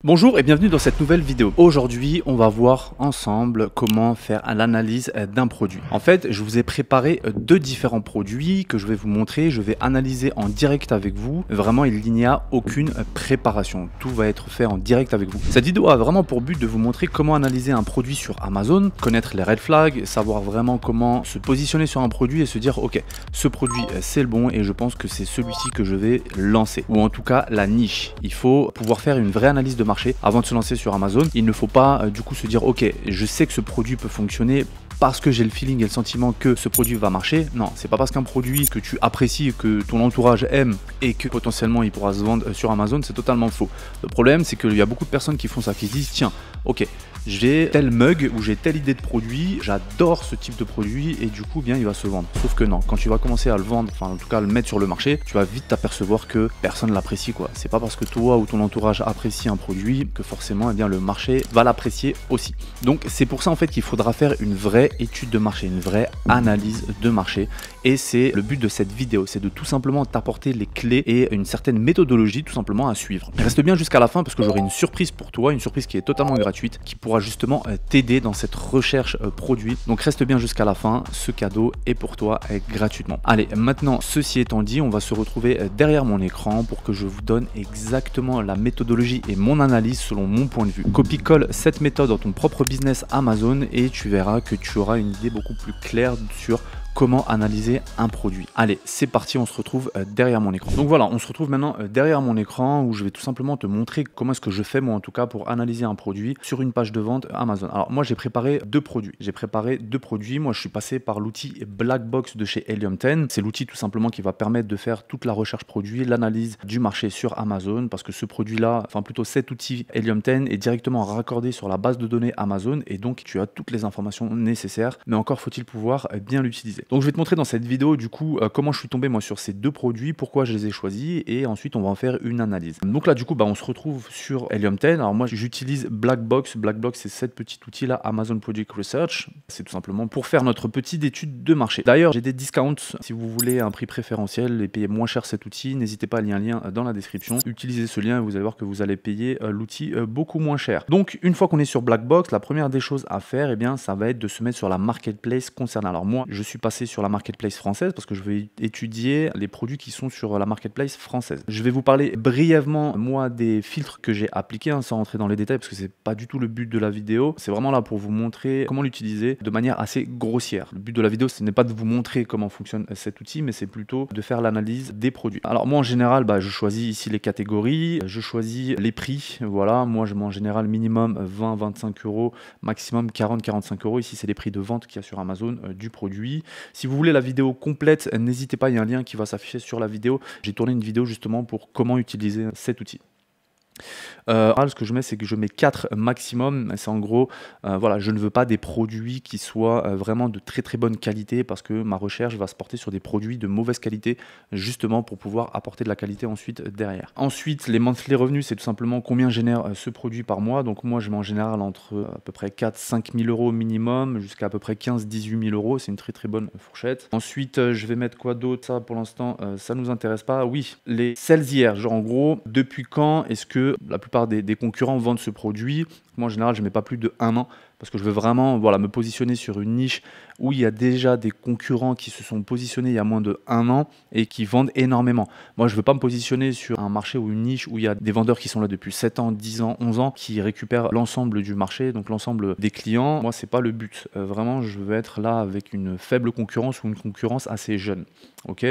Bonjour et bienvenue dans cette nouvelle vidéo. Aujourd'hui, on va voir ensemble comment faire l'analyse d'un produit. En fait, je vous ai préparé deux différents produits que je vais vous montrer. Je vais analyser en direct avec vous. Vraiment, il n'y a aucune préparation. Tout va être fait en direct avec vous. Cette vidéo a vraiment pour but de vous montrer comment analyser un produit sur Amazon, connaître les red flags, savoir vraiment comment se positionner sur un produit et se dire ok, ce produit c'est le bon et je pense que c'est celui-ci que je vais lancer. Ou en tout cas la niche. Il faut pouvoir faire une vraie analyse de marché avant de se lancer sur Amazon. Il ne faut pas du coup se dire ok, je sais que ce produit peut fonctionner parce que j'ai le feeling et le sentiment que ce produit va marcher. Non, c'est pas parce qu'un produit que tu apprécies, que ton entourage aime et que potentiellement il pourra se vendre sur Amazon, c'est totalement faux. Le problème, c'est qu'il y a beaucoup de personnes qui font ça, qui se disent tiens, ok, j'ai tel mug ou j'ai telle idée de produit, j'adore ce type de produit et du coup bien il va se vendre. Sauf que non, quand tu vas commencer à le vendre, enfin en tout cas à le mettre sur le marché, tu vas vite t'apercevoir que personne l'apprécie quoi. C'est pas parce que toi ou ton entourage apprécie un produit que forcément eh bien, le marché va l'apprécier aussi. Donc c'est pour ça en fait qu'il faudra faire une vraie étude de marché, une vraie analyse de marché. Et c'est le but de cette vidéo, c'est de tout simplement t'apporter les clés et une certaine méthodologie tout simplement à suivre. Reste bien jusqu'à la fin parce que j'aurai une surprise pour toi, une surprise qui est totalement gratuite, qui pourra justement t'aider dans cette recherche produit. Donc reste bien jusqu'à la fin, ce cadeau est pour toi gratuitement. Allez, maintenant ceci étant dit, on va se retrouver derrière mon écran pour que je vous donne exactement la méthodologie et mon analyse selon mon point de vue. Copie-colle cette méthode dans ton propre business Amazon et tu verras que tu auras une idée beaucoup plus claire sur comment analyser un produit. Allez, c'est parti, on se retrouve derrière mon écran. Donc voilà, on se retrouve maintenant derrière mon écran où je vais tout simplement te montrer comment est-ce que je fais moi en tout cas pour analyser un produit sur une page de vente Amazon. Alors moi j'ai préparé deux produits. Moi je suis passé par l'outil Blackbox de chez Helium 10. C'est l'outil tout simplement qui va permettre de faire toute la recherche produit, l'analyse du marché sur Amazon parce que ce produit-là, enfin plutôt cet outil Helium 10 est directement raccordé sur la base de données Amazon et donc tu as toutes les informations nécessaires, mais encore faut-il pouvoir bien l'utiliser. Donc je vais te montrer dans cette vidéo du coup comment je suis tombé moi sur ces deux produits, pourquoi je les ai choisis et ensuite on va en faire une analyse. Donc là du coup on se retrouve sur Helium 10. Alors moi j'utilise Blackbox. Blackbox c'est cette petite outil là, Amazon Product Research. C'est tout simplement pour faire notre petite étude de marché. D'ailleurs j'ai des discounts si vous voulez un prix préférentiel et payer moins cher cet outil. N'hésitez pas, il y a un lien dans la description. Utilisez ce lien et vous allez voir que vous allez payer l'outil beaucoup moins cher. Donc une fois qu'on est sur Blackbox, la première des choses à faire ça va être de se mettre sur la marketplace concernée. Alors moi je suis passé sur la marketplace française parce que je vais étudier les produits qui sont sur la marketplace française. Je vais vous parler brièvement moi des filtres que j'ai appliqués sans rentrer dans les détails parce que c'est pas du tout le but de la vidéo. C'est vraiment là pour vous montrer comment l'utiliser de manière assez grossière. Le but de la vidéo ce n'est pas de vous montrer comment fonctionne cet outil mais c'est plutôt de faire l'analyse des produits. Alors moi en général je choisis ici les catégories, je choisis les prix. Voilà, moi je mets en général minimum 20-25 euros, maximum 40-45 euros. Ici c'est les prix de vente qu'il y a sur Amazon du produit. Si vous voulez la vidéo complète, n'hésitez pas, il y a un lien qui va s'afficher sur la vidéo. J'ai tourné une vidéo justement pour comment utiliser cet outil. Ce que je mets, c'est que je mets 4 maximum. C'est en gros, voilà, je ne veux pas des produits qui soient vraiment de très très bonne qualité parce que ma recherche va se porter sur des produits de mauvaise qualité justement pour pouvoir apporter de la qualité ensuite derrière. Ensuite, les monthly revenus, c'est tout simplement combien génère ce produit par mois. Donc moi, je mets en général entre à peu près 4-5 000 euros minimum jusqu'à à peu près 15-18 000 euros. C'est une très très bonne fourchette. Ensuite, je vais mettre quoi d'autre? Ça, pour l'instant, ça nous intéresse pas. Oui, les sales hier, genre en gros, depuis quand est-ce que la plupart des concurrents vendent ce produit? Moi en général je ne mets pas plus de 1 an parce que je veux vraiment me positionner sur une niche où il y a déjà des concurrents qui se sont positionnés il y a moins de 1 an et qui vendent énormément. Moi je ne veux pas me positionner sur un marché ou une niche où il y a des vendeurs qui sont là depuis 7 ans, 10 ans, 11 ans qui récupèrent l'ensemble du marché, donc l'ensemble des clients. Moi c'est pas le but. Vraiment je veux être là avec une faible concurrence ou une concurrence assez jeune. Ok,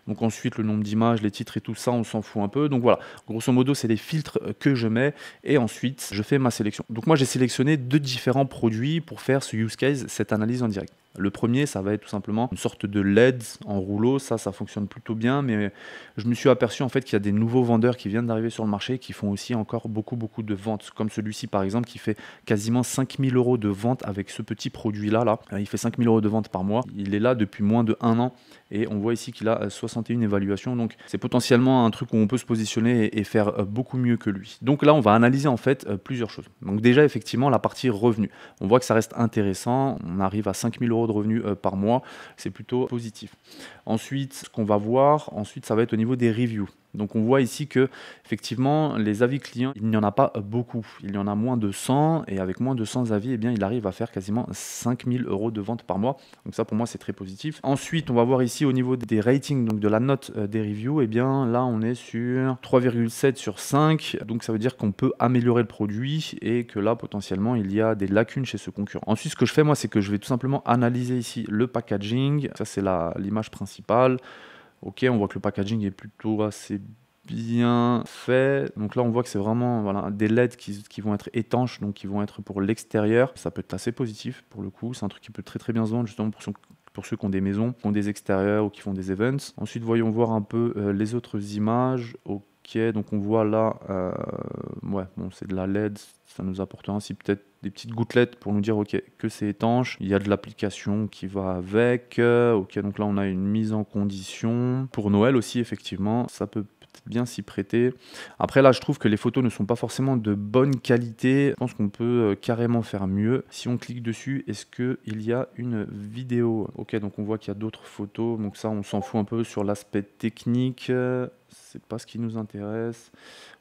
donc ensuite le nombre d'images, les titres et tout ça on s'en fout un peu. Donc voilà, grosso modo c'est les filtres que je mets et ensuite je fais ma sélection. Donc moi j'ai sélectionné deux différents produits pour faire ce use case, cette analyse en direct. Le premier, ça va être tout simplement une sorte de LED en rouleau. Ça fonctionne plutôt bien, mais je me suis aperçu en fait qu'il y a des nouveaux vendeurs qui viennent d'arriver sur le marché qui font aussi encore beaucoup de ventes, comme celui-ci par exemple qui fait quasiment 5 000 euros de vente avec ce petit produit-là. Il fait 5 000 euros de vente par mois. Il est là depuis moins de 1 an et on voit ici qu'il a 61 évaluations. Donc c'est potentiellement un truc où on peut se positionner et faire beaucoup mieux que lui. Donc là, on va analyser en fait plusieurs choses. Donc déjà, effectivement, la partie revenus. On voit que ça reste intéressant. On arrive à 5 000 euros de revenus par mois. C'est plutôt positif. Ensuite, ce qu'on va voir, ça va être au niveau des reviews. Donc on voit ici que effectivement les avis clients, il n'y en a pas beaucoup. Il y en a moins de 100 et avec moins de 100 avis, eh bien, il arrive à faire quasiment 5000 € de vente par mois. Donc ça pour moi c'est très positif. Ensuite on va voir ici au niveau des ratings, donc de la note des reviews, eh bien là on est sur 3,7 sur 5. Donc ça veut dire qu'on peut améliorer le produit et que là potentiellement il y a des lacunes chez ce concurrent. Ensuite ce que je fais moi c'est que je vais tout simplement analyser ici le packaging. Ça c'est l'image principale. Ok, on voit que le packaging est plutôt assez bien fait. Donc là, on voit que c'est vraiment voilà, des LED qui vont être étanches, donc qui vont être pour l'extérieur. Ça peut être assez positif pour le coup. C'est un truc qui peut très très bien se vendre justement pour ceux qui ont des maisons, qui ont des extérieurs ou qui font des events. Ensuite, voyons voir un peu les autres images. Ok, donc on voit là, ouais, bon, c'est de la LED, ça nous apportera ainsi peut-être des petites gouttelettes pour nous dire ok que c'est étanche. Il y a de l'application qui va avec. Ok, donc là on a une mise en condition. Pour Noël aussi, effectivement, ça peut peut-être bien s'y prêter. Après là, je trouve que les photos ne sont pas forcément de bonne qualité. Je pense qu'on peut carrément faire mieux. Si on clique dessus, est-ce qu'il y a une vidéo? Ok, donc on voit qu'il y a d'autres photos. Donc ça, on s'en fout un peu sur l'aspect technique. C'est pas ce qui nous intéresse.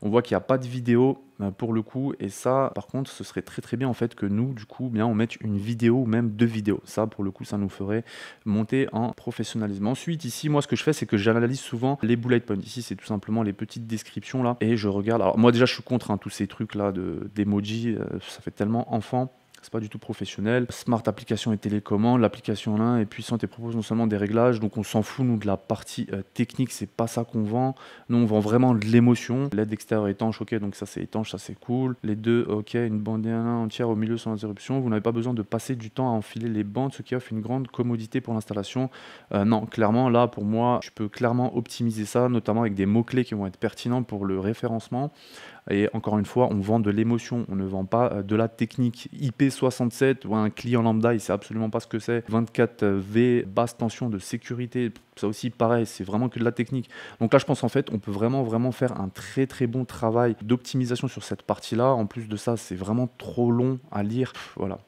On voit qu'il n'y a pas de vidéo pour le coup, et ça par contre ce serait très très bien en fait que nous du coup bien on mette une vidéo ou même deux vidéos. Ça pour le coup ça nous ferait monter en professionnalisme. Ensuite ici moi ce que je fais c'est que j'analyse souvent les bullet points. Ici c'est tout simplement les petites descriptions là et je regarde. Alors moi déjà je suis contre tous ces trucs là d'emoji, ça fait tellement enfant. C'est pas du tout professionnel. Smart application et télécommande, l'application là est puissante et propose non seulement des réglages, donc on s'en fout nous de la partie technique, c'est pas ça qu'on vend. Nous on vend vraiment de l'émotion. LED extérieur étanche, ok, donc ça c'est étanche, ça c'est cool. Les deux, ok, une bandana entière au milieu sans interruption. Vous n'avez pas besoin de passer du temps à enfiler les bandes, ce qui offre une grande commodité pour l'installation. Non, clairement là pour moi, je peux clairement optimiser ça, notamment avec des mots-clés qui vont être pertinents pour le référencement. Et encore une fois, on vend de l'émotion, on ne vend pas de la technique. IP67 ou un client lambda, il ne sait absolument pas ce que c'est. 24V, basse tension de sécurité, ça aussi pareil, c'est vraiment que de la technique. Donc là, je pense en fait, on peut vraiment faire un très très bon travail d'optimisation sur cette partie-là. En plus de ça, c'est vraiment trop long à lire. Voilà.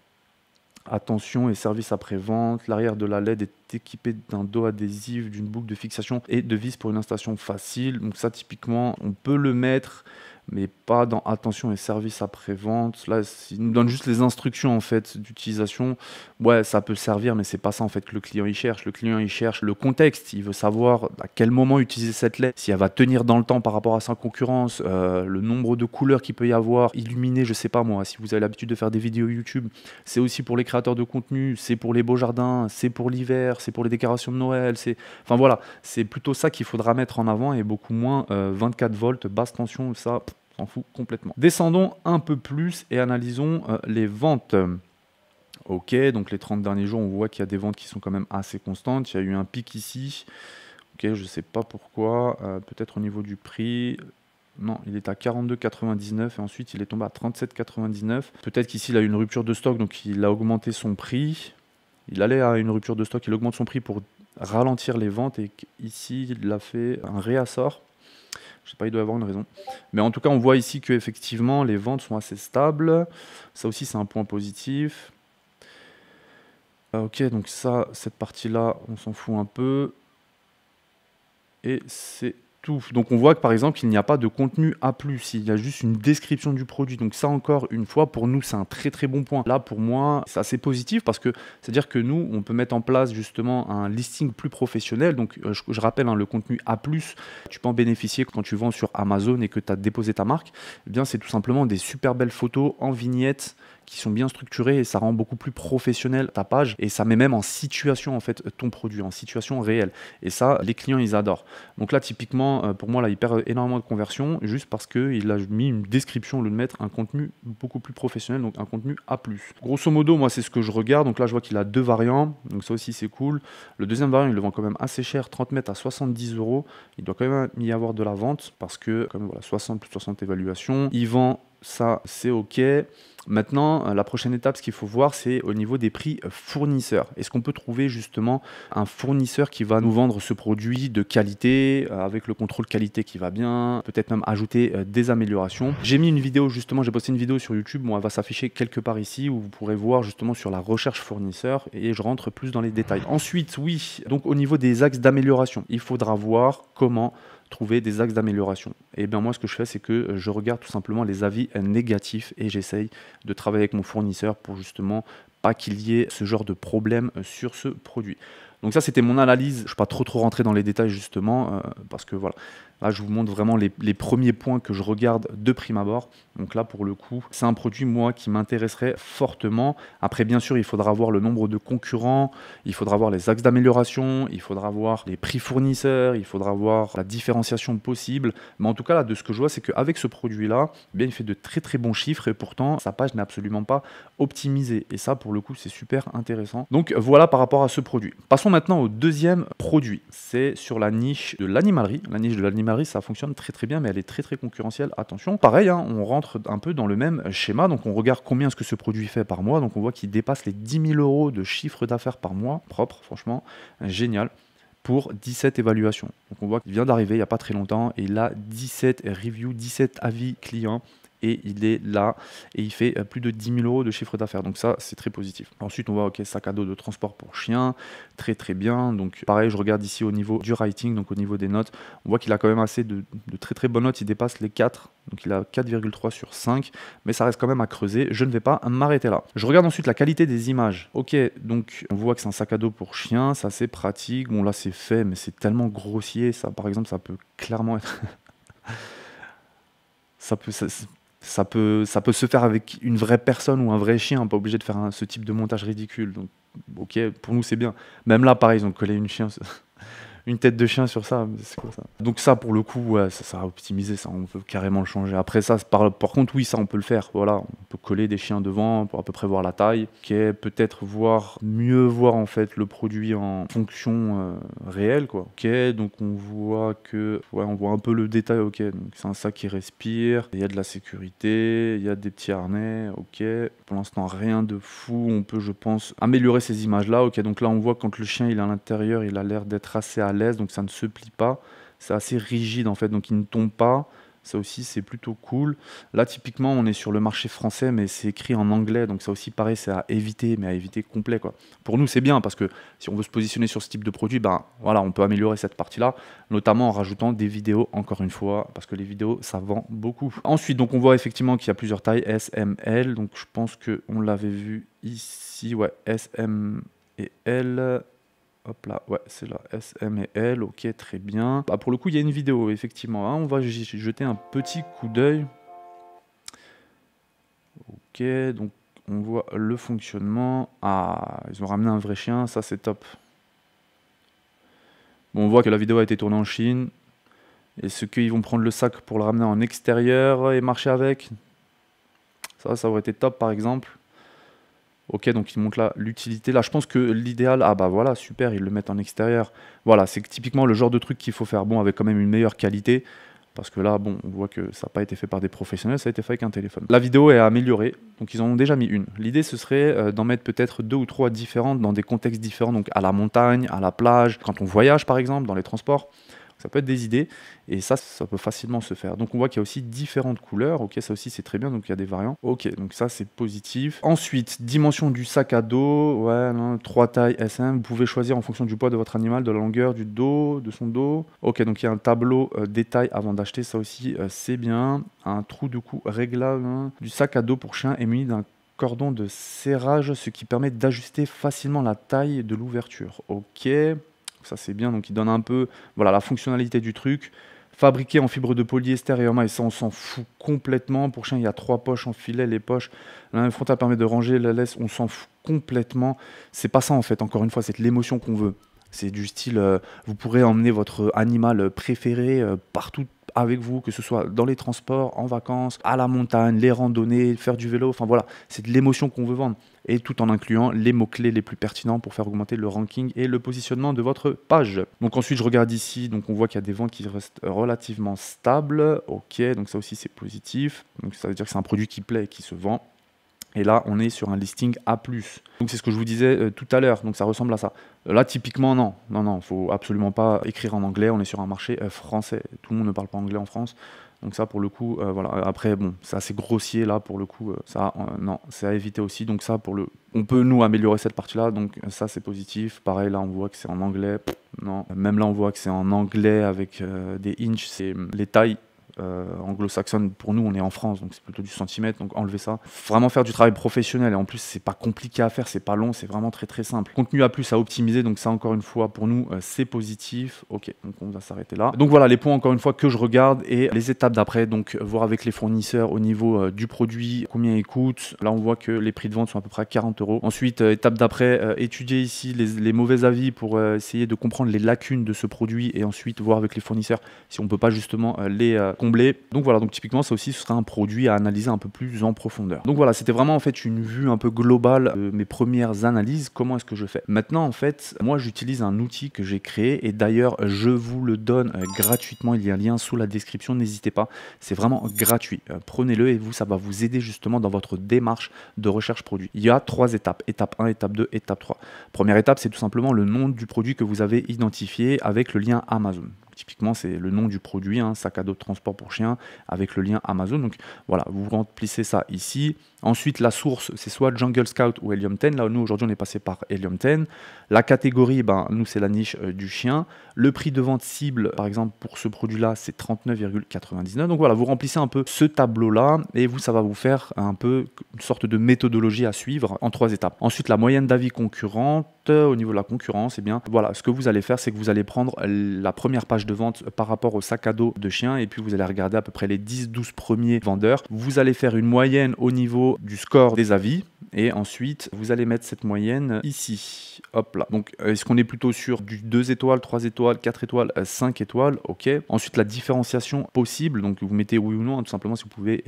Attention et service après-vente. L'arrière de la LED est équipé d'un dos adhésif, d'une boucle de fixation et de vis pour une installation facile. Donc ça, typiquement, on peut le mettre, mais pas dans attention et service après-vente. Là, il nous donne juste les instructions en fait d'utilisation. Ouais, ça peut servir, mais c'est pas ça en fait que le client il cherche. Le client il cherche le contexte. Il veut savoir à quel moment utiliser cette LED, si elle va tenir dans le temps par rapport à sa concurrence, le nombre de couleurs qu'il peut y avoir, illuminé, je sais pas moi. Si vous avez l'habitude de faire des vidéos YouTube, c'est aussi pour les créateurs de contenu, c'est pour les beaux jardins, c'est pour l'hiver, c'est pour les décorations de Noël. Enfin voilà, c'est plutôt ça qu'il faudra mettre en avant et beaucoup moins 24 volts, basse tension, ça. S'en fout complètement. Descendons un peu plus et analysons les ventes. Ok, donc les 30 derniers jours, on voit qu'il y a des ventes qui sont quand même assez constantes. Il y a eu un pic ici. Ok, je ne sais pas pourquoi. Peut-être au niveau du prix. Non, il est à 42,99 et ensuite il est tombé à 37,99. Peut-être qu'ici il a eu une rupture de stock, donc il a augmenté son prix. Il allait à une rupture de stock, il augmente son prix pour ralentir les ventes et ici il a fait un réassort. Je sais pas, il doit y avoir une raison. Mais en tout cas, on voit ici que effectivement les ventes sont assez stables. Ça aussi, c'est un point positif. Ok, donc ça, cette partie-là, on s'en fout un peu. Et c'est tout. Donc on voit que par exemple, il n'y a pas de contenu A+, il y a juste une description du produit. Donc ça encore une fois, pour nous, c'est un très très bon point. Là, pour moi, c'est assez positif parce que c'est-à-dire que nous, on peut mettre en place justement un listing plus professionnel. Donc je rappelle, hein, le contenu A+, tu peux en bénéficier quand tu vends sur Amazon et que tu as déposé ta marque. Eh bien, c'est tout simplement des super belles photos en vignettes qui sont bien structurées et ça rend beaucoup plus professionnel ta page et ça met même en situation en fait ton produit, en situation réelle. Et ça, les clients, ils adorent. Donc là, typiquement, pour moi, là, il perd énormément de conversion juste parce qu'il a mis une description au lieu de mettre un contenu beaucoup plus professionnel, donc un contenu A+. Grosso modo, moi, c'est ce que je regarde. Donc là, je vois qu'il a deux variants, donc ça aussi, c'est cool. Le deuxième variant, il le vend quand même assez cher, 30 mètres à 70 €. Il doit quand même y avoir de la vente parce que, comme voilà, 60 plus 60 évaluations. Il vend ça, c'est ok. Maintenant, la prochaine étape, ce qu'il faut voir, c'est au niveau des prix fournisseurs. Est-ce qu'on peut trouver justement un fournisseur qui va nous vendre ce produit de qualité, avec le contrôle qualité qui va bien, peut-être même ajouter des améliorations. J'ai mis une vidéo justement, j'ai posté une vidéo sur YouTube, bon, elle va s'afficher quelque part ici, où vous pourrez voir justement sur la recherche fournisseur, et je rentre plus dans les détails. Ensuite, oui, donc au niveau des axes d'amélioration, il faudra voir comment trouver des axes d'amélioration. Et bien moi, ce que je fais, c'est que je regarde tout simplement les avis négatifs et j'essaye de travailler avec mon fournisseur pour justement pas qu'il y ait ce genre de problème sur ce produit. Donc ça, c'était mon analyse. Je ne suis pas trop rentré dans les détails justement parce que voilà, là, je vous montre vraiment les premiers points que je regarde de prime abord. Donc là, pour le coup, c'est un produit, moi, qui m'intéresserait fortement. Après, bien sûr, il faudra voir le nombre de concurrents, il faudra voir les axes d'amélioration, il faudra voir les prix fournisseurs, il faudra voir la différenciation possible. Mais en tout cas, là, de ce que je vois, c'est qu'avec ce produit-là, eh bien, il fait de très bons chiffres et pourtant, sa page n'est absolument pas optimisée. Et ça, pour le coup, c'est super intéressant. Donc voilà par rapport à ce produit. Passons maintenant au deuxième produit. C'est sur la niche de l'animalerie. La niche de l'animalerie, ça fonctionne très bien, mais elle est très concurrentielle. Attention, pareil, hein, on rentre un peu dans le même schéma. Donc on regarde combien est-ce que ce produit fait par mois. Donc on voit qu'il dépasse les 10 000 € de chiffre d'affaires par mois. Propre, franchement, génial. Pour 17 évaluations. Donc on voit qu'il vient d'arriver il n'y a pas très longtemps et il a 17 reviews, 17 avis clients. Et il est là et il fait plus de 10 000 € de chiffre d'affaires. Donc ça, c'est très positif. Ensuite, on voit, ok, sac à dos de transport pour chien, très bien. Donc pareil, je regarde ici au niveau du rating, donc au niveau des notes. On voit qu'il a quand même assez de très bonnes notes. Il dépasse les 4, donc il a 4,3 sur 5. Mais ça reste quand même à creuser. Je ne vais pas m'arrêter là. Je regarde ensuite la qualité des images. Ok, donc on voit que c'est un sac à dos pour chien. Ça, c'est pratique. Bon, là, c'est fait, mais c'est tellement grossier. Ça, par exemple, ça peut clairement être... Ça peut se faire avec une vraie personne ou un vrai chien, pas obligé de faire ce type de montage ridicule. Donc, ok, pour nous c'est bien. Même là, pareil, ils ont collé une tête de chien sur ça, c'est quoi ça? Donc ça, pour le coup, ouais, ça sera optimisé, ça, on peut carrément le changer. Après ça, par contre, oui, ça, on peut le faire. Voilà, on peut coller des chiens devant pour à peu près voir la taille. Ok, peut-être mieux voir en fait le produit en fonction réelle, quoi. Ok, donc on voit que, ouais, on voit un peu le détail. Ok, donc c'est un sac qui respire. Il y a de la sécurité, il y a des petits harnais. Ok, pour l'instant, rien de fou. On peut, je pense, améliorer ces images-là. Ok, donc là, on voit quand le chien il est à l'intérieur, il a l'air d'être assez à l'aise, donc ça ne se plie pas, c'est assez rigide en fait, donc il ne tombe pas, ça aussi c'est plutôt cool. Là typiquement on est sur le marché français mais c'est écrit en anglais, donc ça aussi pareil c'est à éviter, mais à éviter complet quoi. Pour nous c'est bien parce que si on veut se positionner sur ce type de produit, ben voilà, on peut améliorer cette partie là, notamment en rajoutant des vidéos encore une fois, parce que les vidéos ça vend beaucoup. Ensuite donc on voit effectivement qu'il y a plusieurs tailles, S, M, L, donc je pense que on l'avait vu ici, ouais, S, M et L. Hop là, ouais, c'est là, S, M et L, ok, très bien. Bah, pour le coup, il y a une vidéo, effectivement. Hein, on va jeter un petit coup d'œil. Ok, donc on voit le fonctionnement. Ah, ils ont ramené un vrai chien, ça c'est top. Bon, on voit que la vidéo a été tournée en Chine. Est-ce qu'ils vont prendre le sac pour le ramener en extérieur et marcher avec? Ça aurait été top, par exemple. Ok, donc ils montrent là l'utilité. Là, je pense que l'idéal, ah bah voilà, super, ils le mettent en extérieur. Voilà, c'est typiquement le genre de truc qu'il faut faire, bon, avec quand même une meilleure qualité. Parce que là, bon, on voit que ça n'a pas été fait par des professionnels, ça a été fait avec un téléphone. La vidéo est améliorée, donc ils en ont déjà mis une. L'idée, ce serait d'en mettre peut-être 2 ou 3 différentes dans des contextes différents, donc à la montagne, à la plage, quand on voyage par exemple, dans les transports. Ça peut être des idées, et ça peut facilement se faire. Donc on voit qu'il y a aussi différentes couleurs, ok, ça aussi c'est très bien, donc il y a des variants. Ok, donc ça c'est positif. Ensuite, dimension du sac à dos, ouais, non, 3 tailles SM, vous pouvez choisir en fonction du poids de votre animal, de la longueur du dos, de son dos. Ok, donc il y a un tableau détail avant d'acheter, ça aussi c'est bien. Un trou de cou réglable, hein. Du sac à dos pour chien est muni d'un cordon de serrage, ce qui permet d'ajuster facilement la taille de l'ouverture. Ok. Ça c'est bien, donc il donne un peu voilà, la fonctionnalité du truc. Fabriqué en fibre de polyester et en maille, ça on s'en fout complètement. Pour chien, il y a 3 poches en filet, les poches. La lame frontale permet de ranger la laisse, on s'en fout complètement. C'est pas ça en fait, encore une fois, c'est l'émotion qu'on veut. C'est du style, vous pourrez emmener votre animal préféré partout avec vous, que ce soit dans les transports, en vacances, à la montagne, les randonnées, faire du vélo, enfin voilà, c'est de l'émotion qu'on veut vendre. Et tout en incluant les mots-clés les plus pertinents pour faire augmenter le ranking et le positionnement de votre page. Donc ensuite, je regarde ici, donc on voit qu'il y a des ventes qui restent relativement stables. Ok, donc ça aussi c'est positif. Donc ça veut dire que c'est un produit qui plaît et qui se vend. Et là, on est sur un listing A+. Donc c'est ce que je vous disais tout à l'heure, donc ça ressemble à ça. Là, typiquement, non, faut absolument pas écrire en anglais, on est sur un marché français. Tout le monde ne parle pas anglais en France. Donc ça, pour le coup, voilà. Après, bon, c'est assez grossier là, pour le coup. Ça, non, c'est à éviter aussi. Donc ça, on peut nous améliorer cette partie-là. Donc ça, c'est positif. Pareil, là, on voit que c'est en anglais. Non, même là, on voit que c'est en anglais avec des inches. C'est les tailles. Anglo-saxonne, pour nous on est en France, donc c'est plutôt du centimètre, donc enlever ça. Vraiment faire du travail professionnel, et en plus c'est pas compliqué à faire, c'est pas long, c'est vraiment très très simple. Contenu A+ à optimiser, donc ça encore une fois pour nous c'est positif. Ok, donc on va s'arrêter là. Donc voilà les points encore une fois que je regarde et les étapes d'après, donc voir avec les fournisseurs au niveau du produit, combien il coûte. Là on voit que les prix de vente sont à peu près à 40 €. Ensuite étape d'après, étudier ici les mauvais avis pour essayer de comprendre les lacunes de ce produit et ensuite voir avec les fournisseurs si on peut pas justement les combler. Donc voilà, donc typiquement ça aussi ce sera un produit à analyser un peu plus en profondeur. Donc voilà, c'était vraiment en fait une vue un peu globale de mes premières analyses, comment est-ce que je fais. Maintenant en fait, moi j'utilise un outil que j'ai créé et d'ailleurs je vous le donne gratuitement, il y a un lien sous la description, n'hésitez pas, c'est vraiment gratuit. Prenez-le et ça va vous aider justement dans votre démarche de recherche produit. Il y a 3 étapes, étape 1, étape 2, étape 3. Première étape, c'est tout simplement le nom du produit que vous avez identifié avec le lien Amazon. Typiquement, c'est le nom du produit, sac à dos de transport pour chien, avec le lien Amazon. Donc voilà, vous remplissez ça ici. Ensuite, la source, c'est soit Jungle Scout ou Helium 10. Là, nous, aujourd'hui, on est passé par Helium 10. La catégorie, nous, c'est la niche du chien. Le prix de vente cible, par exemple, pour ce produit-là, c'est 39,99. Donc voilà, vous remplissez un peu ce tableau-là et ça va vous faire un peu une sorte de méthodologie à suivre en 3 étapes. Ensuite, la moyenne d'avis concurrente. Au niveau de la concurrence, voilà, ce que vous allez faire, c'est que vous allez prendre la première page de vente par rapport au sac à dos de chien et puis vous allez regarder à peu près les 10-12 premiers vendeurs. Vous allez faire une moyenne au niveau du score des avis et ensuite vous allez mettre cette moyenne ici. Hop là. Donc est-ce qu'on est plutôt sur du 2 étoiles, 3 étoiles, 4 étoiles, 5 étoiles? Ok. Ensuite la différenciation possible, donc vous mettez oui ou non, tout simplement si vous pouvez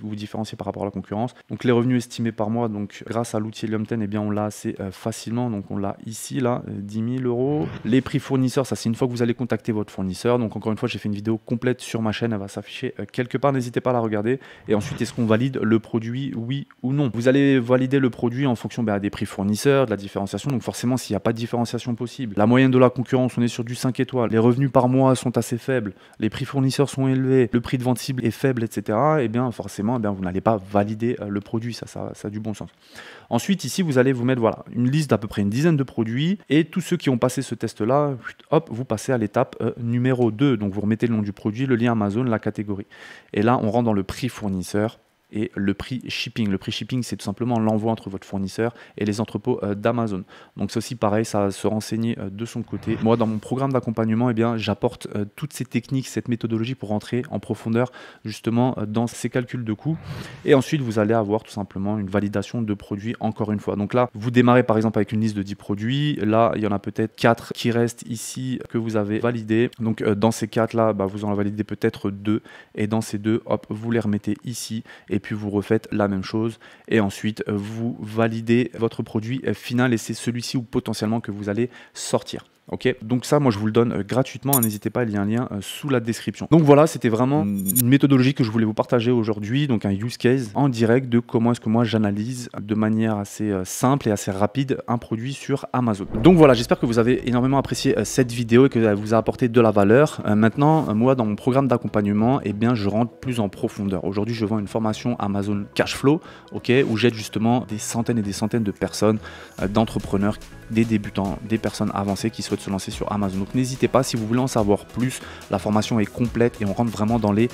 vous différencier par rapport à la concurrence. Donc les revenus estimés par mois, donc grâce à l'outil Helium 10, on l'a assez facilement. Donc on l'a ici, là, 10 000 €. Les prix fournisseurs, ça c'est une fois que vous allez contacter votre fournisseur. Donc encore une fois, j'ai fait une vidéo complète sur ma chaîne, elle va s'afficher quelque part, n'hésitez pas à la regarder. Et ensuite, est-ce qu'on valide le produit, oui ou non? Vous allez valider le produit en fonction des prix fournisseurs, de la différenciation. Donc forcément, s'il n'y a pas de différenciation possible, la moyenne de la concurrence, on est sur du 5 étoiles. Les revenus par mois sont assez faibles, les prix fournisseurs sont élevés, le prix de vente cible est faible, etc. Et bien forcément, vous n'allez pas valider le produit, ça a du bon sens. Ensuite, ici, vous allez vous mettre voilà, une liste d'à peu près une dizaine de produits et tous ceux qui ont passé ce test-là, hop, vous passez à l'étape numéro 2. Donc, vous remettez le nom du produit, le lien Amazon, la catégorie. Et là, on rentre dans le prix fournisseur. Et le prix shipping. Le prix shipping, c'est tout simplement l'envoi entre votre fournisseur et les entrepôts d'Amazon. Donc c'est aussi pareil, ça va se renseigner de son côté. Moi, dans mon programme d'accompagnement, j'apporte toutes ces techniques, cette méthodologie pour rentrer en profondeur justement dans ces calculs de coûts. Et ensuite, vous allez avoir tout simplement une validation de produits encore une fois. Donc là, vous démarrez par exemple avec une liste de 10 produits. Là, il y en a peut-être 4 qui restent ici que vous avez validés. Donc dans ces 4-là, vous en validez peut-être 2. Et dans ces 2, hop, vous les remettez ici. Et puis vous refaites la même chose et ensuite vous validez votre produit final et c'est celui-ci ou potentiellement que vous allez sortir. Ok, donc ça, moi je vous le donne gratuitement, n'hésitez pas, il y a un lien sous la description. Donc voilà, c'était vraiment une méthodologie que je voulais vous partager aujourd'hui, donc un use case en direct de comment est-ce que moi j'analyse de manière assez simple et assez rapide un produit sur Amazon. Donc voilà, j'espère que vous avez énormément apprécié cette vidéo et que elle vous a apporté de la valeur. Maintenant, moi dans mon programme d'accompagnement, je rentre plus en profondeur. Aujourd'hui, je vends une formation Amazon Cashflow, ok, où j'aide justement des centaines et des centaines de personnes, d'entrepreneurs, des débutants, des personnes avancées qui souhaitent se lancer sur Amazon. Donc n'hésitez pas, si vous voulez en savoir plus, la formation est complète et on rentre vraiment dans les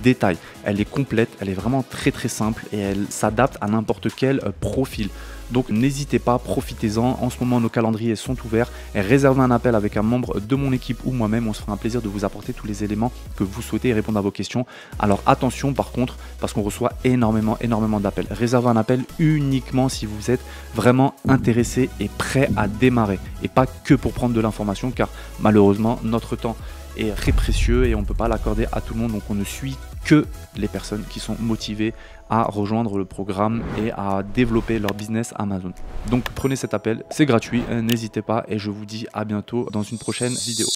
détails. Elle est complète, elle est vraiment très très simple et elle s'adapte à n'importe quel profil. Donc n'hésitez pas, profitez-en. En ce moment, nos calendriers sont ouverts. Et réservez un appel avec un membre de mon équipe ou moi-même. On se fera un plaisir de vous apporter tous les éléments que vous souhaitez et répondre à vos questions. Alors attention par contre, parce qu'on reçoit énormément d'appels. Réservez un appel uniquement si vous êtes vraiment intéressé et prêt à démarrer. Et pas que pour prendre de l'information, car malheureusement, notre temps est très précieux et on ne peut pas l'accorder à tout le monde. Donc on ne suit que les personnes qui sont motivées à rejoindre le programme et à développer leur business Amazon. Donc prenez cet appel, c'est gratuit, n'hésitez pas et je vous dis à bientôt dans une prochaine vidéo.